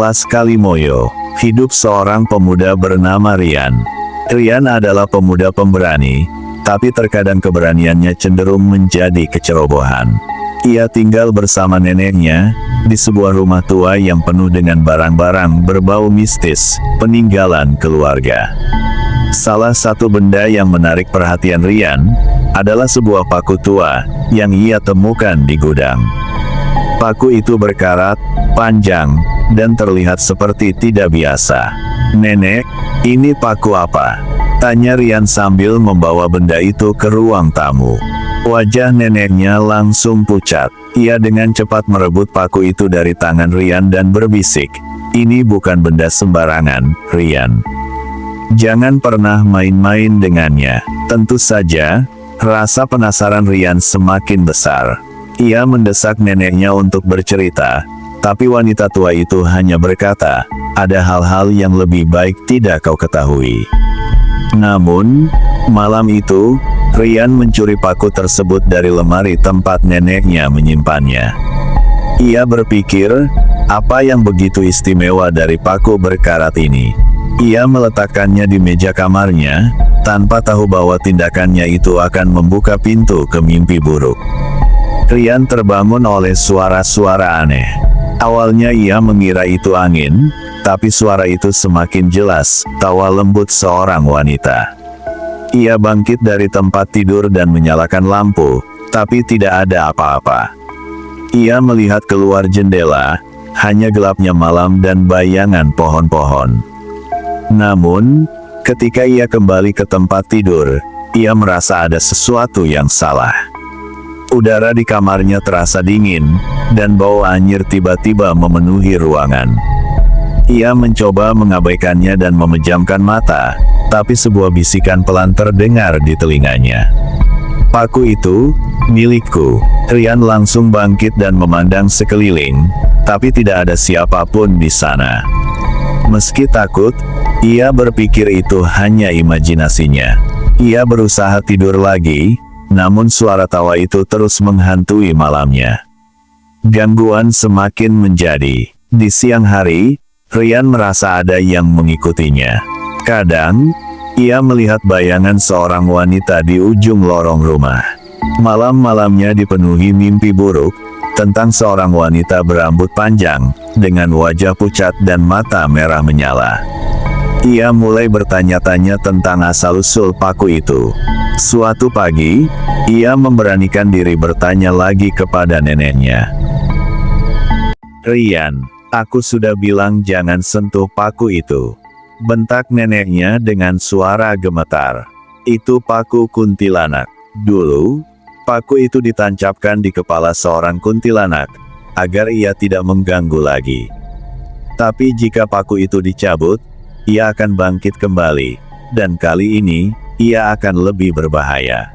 Alas Kalimoyo, hidup seorang pemuda bernama Rian. Rian adalah pemuda pemberani, tapi terkadang keberaniannya cenderung menjadi kecerobohan. Ia tinggal bersama neneknya, di sebuah rumah tua yang penuh dengan barang-barang berbau mistis, peninggalan keluarga. Salah satu benda yang menarik perhatian Rian, adalah sebuah paku tua, yang ia temukan di gudang. Paku itu berkarat, panjang, dan terlihat seperti tidak biasa. "Nenek, ini paku apa?" tanya Rian sambil membawa benda itu ke ruang tamu. Wajah neneknya langsung pucat. Ia dengan cepat merebut paku itu dari tangan Rian dan berbisik, "Ini bukan benda sembarangan, Rian. Jangan pernah main-main dengannya." Tentu saja, rasa penasaran Rian semakin besar. Ia mendesak neneknya untuk bercerita, tapi wanita tua itu hanya berkata, "Ada hal-hal yang lebih baik tidak kau ketahui." Namun, malam itu, Rian mencuri paku tersebut dari lemari tempat neneknya menyimpannya. Ia berpikir, apa yang begitu istimewa dari paku berkarat ini? Ia meletakkannya di meja kamarnya, tanpa tahu bahwa tindakannya itu akan membuka pintu ke mimpi buruk. Rian terbangun oleh suara-suara aneh. Awalnya ia mengira itu angin, tapi suara itu semakin jelas, tawa lembut seorang wanita. Ia bangkit dari tempat tidur dan menyalakan lampu, tapi tidak ada apa-apa. Ia melihat keluar jendela, hanya gelapnya malam dan bayangan pohon-pohon. Namun, ketika ia kembali ke tempat tidur, ia merasa ada sesuatu yang salah. Udara di kamarnya terasa dingin, dan bau anyir tiba-tiba memenuhi ruangan. Ia mencoba mengabaikannya dan memejamkan mata, tapi sebuah bisikan pelan terdengar di telinganya. "Paku itu, milikku." Rian langsung bangkit dan memandang sekeliling, tapi tidak ada siapapun di sana. Meski takut, ia berpikir itu hanya imajinasinya. Ia berusaha tidur lagi, namun suara tawa itu terus menghantui malamnya. Gangguan semakin menjadi. Di siang hari, Rian merasa ada yang mengikutinya. Kadang, ia melihat bayangan seorang wanita di ujung lorong rumah. Malam-malamnya dipenuhi mimpi buruk, tentang seorang wanita berambut panjang, dengan wajah pucat dan mata merah menyala. Ia mulai bertanya-tanya tentang asal-usul paku itu. Suatu pagi, ia memberanikan diri bertanya lagi kepada neneknya. "Rian, aku sudah bilang jangan sentuh paku itu," bentak neneknya dengan suara gemetar. "Itu paku kuntilanak. Dulu, paku itu ditancapkan di kepala seorang kuntilanak, agar ia tidak mengganggu lagi. Tapi jika paku itu dicabut, ia akan bangkit kembali, dan kali ini, ia akan lebih berbahaya."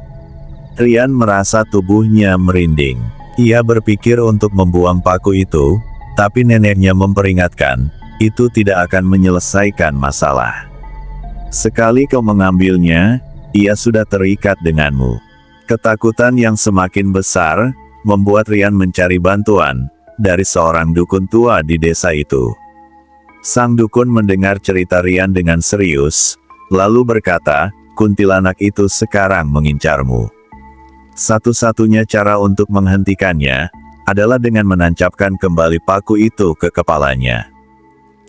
Rian merasa tubuhnya merinding. Ia berpikir untuk membuang paku itu, tapi neneknya memperingatkan, itu tidak akan menyelesaikan masalah. "Sekali kau mengambilnya, ia sudah terikat denganmu." Ketakutan yang semakin besar, membuat Rian mencari bantuan, dari seorang dukun tua di desa itu. Sang dukun mendengar cerita Rian dengan serius, lalu berkata, "Kuntilanak itu sekarang mengincarmu. Satu-satunya cara untuk menghentikannya, adalah dengan menancapkan kembali paku itu ke kepalanya.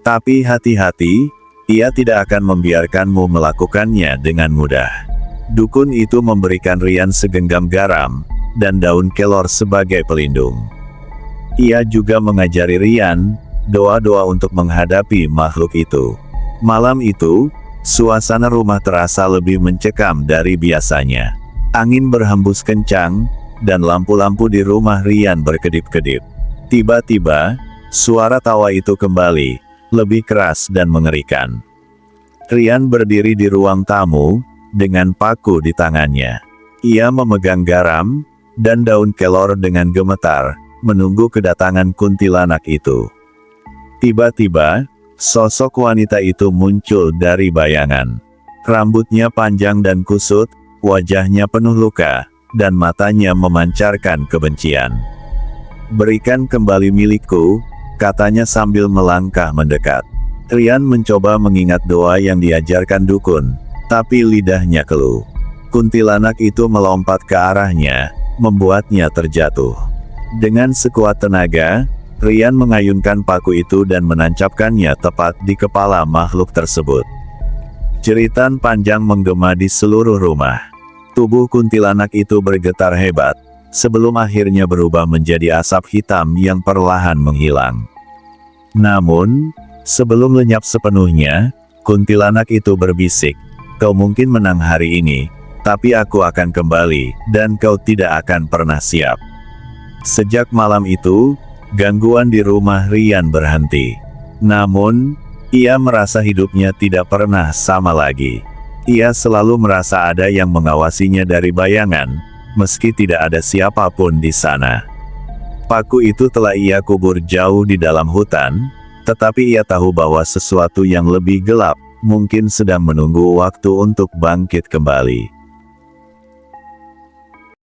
Tapi hati-hati, ia tidak akan membiarkanmu melakukannya dengan mudah." Dukun itu memberikan Rian segenggam garam, dan daun kelor sebagai pelindung. Ia juga mengajari Rian, doa-doa untuk menghadapi makhluk itu. Malam itu, suasana rumah terasa lebih mencekam dari biasanya. Angin berhembus kencang, dan lampu-lampu di rumah Rian berkedip-kedip. Tiba-tiba, suara tawa itu kembali, lebih keras dan mengerikan. Rian berdiri di ruang tamu, dengan paku di tangannya. Ia memegang garam, dan daun kelor dengan gemetar, menunggu kedatangan kuntilanak itu. Tiba-tiba, sosok wanita itu muncul dari bayangan. Rambutnya panjang dan kusut, wajahnya penuh luka, dan matanya memancarkan kebencian. "Berikan kembali milikku," katanya sambil melangkah mendekat. Rian mencoba mengingat doa yang diajarkan dukun, tapi lidahnya keluh. Kuntilanak itu melompat ke arahnya, membuatnya terjatuh. Dengan sekuat tenaga, Rian mengayunkan paku itu dan menancapkannya tepat di kepala makhluk tersebut. Jeritan panjang menggema di seluruh rumah. Tubuh kuntilanak itu bergetar hebat, sebelum akhirnya berubah menjadi asap hitam yang perlahan menghilang. Namun, sebelum lenyap sepenuhnya, kuntilanak itu berbisik, "Kau mungkin menang hari ini, tapi aku akan kembali, dan kau tidak akan pernah siap." Sejak malam itu, gangguan di rumah Rian berhenti. Namun, ia merasa hidupnya tidak pernah sama lagi. Ia selalu merasa ada yang mengawasinya dari bayangan, meski tidak ada siapapun di sana. Paku itu telah ia kubur jauh di dalam hutan, tetapi ia tahu bahwa sesuatu yang lebih gelap, mungkin sedang menunggu waktu untuk bangkit kembali.